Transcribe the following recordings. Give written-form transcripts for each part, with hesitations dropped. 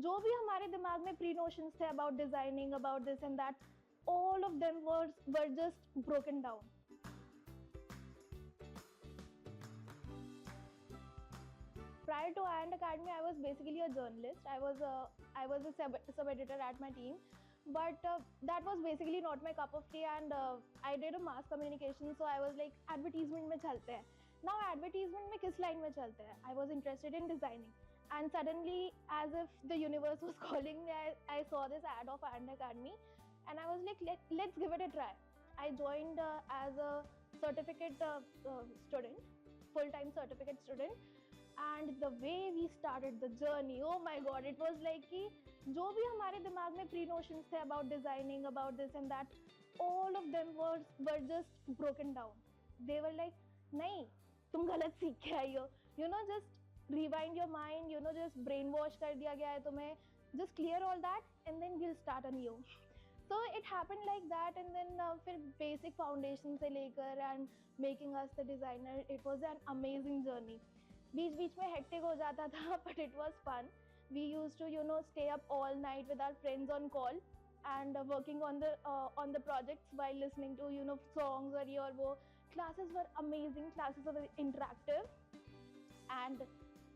जो भी हमारे दिमाग में प्री नोशंस थे about designing, about this and that, all of them were just broken down. Prior to IAND Academy, I was basically a journalist. I was a sub editor at my team, but that was basically not my cup of tea. And I did a mass communication, so I was like advertisement में चलते हैं. Now advertisement में किस line में चलते हैं? I was interested in designing, and suddenly, as if the universe was calling me, I saw this ad of IAND Academy, and I was like, let's give it a try. I joined as a certificate student, full-time certificate student. And the way we started the journey, oh my god, it was like कि जो भी हमारे दिमाग में pre notions थे about designing, about this and that, all of them were just broken down. They were like, नहीं, तुम गलत सीख के आई हो, just rewind your mind, just brainwash कर दिया गया है तुम्हें, just clear all that and then we'll start anew. So it happened like that, and then फिर basic foundation से लेकर and making us the designer, it was an amazing journey. बीच बीच में hectic हो जाता था, but it was fun. We used to stay up all night with our friends on call and working on the projects while listening to songs और ये और वो. Classes were amazing, classes were interactive, and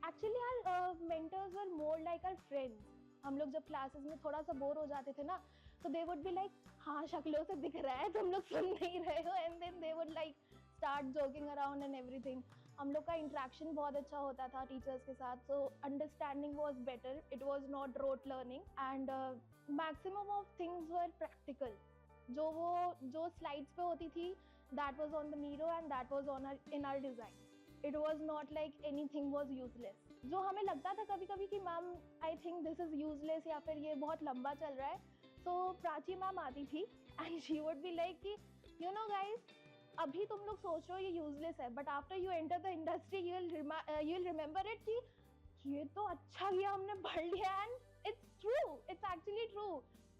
actually our mentors were more like our friends. हम लोग जब classes में थोड़ा सा बोर हो जाते थे ना, so they would be like, हाँ शक्लों से दिख रहा है तुम लोग सुन नहीं रहे हो, and then they would like start joking around and everything. हम लोग का इंट्रैक्शन बहुत अच्छा होता था टीचर्स के साथ, so understanding was better, it was not rote learning, and maximum of things were practical. जो स्लाइड्स पे होती थी, that was on the Miro and that was on in our design. It was not like anything was useless. जो हमें लगता था कभी कभी कि ma'am I think this is useless या फिर ये बहुत लंबा चल रहा है, तो प्राची मैम आती थी and she would be like कि गाइज, अभी तुम लोग सोच रहे हो ये यूजलेस है, but after you enter the industry you will remember it कि ये तो अच्छा किया हमने पढ़ लिया. And it's true, it's actually true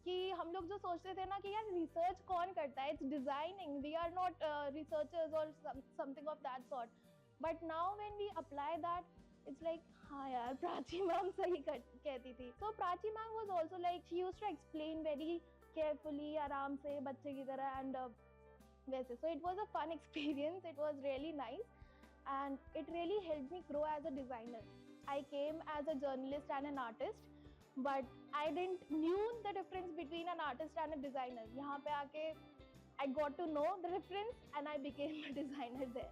कि हम लोग जो सोचते थे ना कि यार रिसर्च कौन करता है, it's designing, we are not researchers और something of that sort, but now when we apply that it's like हाँ यार प्राची मैम सही कहती थी. So Prachi ma'am was also like she used to explain very carefully, आराम से बच्चे की तरह, एंड वैसे. So it was a fun experience, it was really nice, and it really helped me grow as a designer. I came as a journalist and an artist, but I didn't knew the difference between an artist and a designer. यहाँ पे आके I got to know the difference and I became a designer there.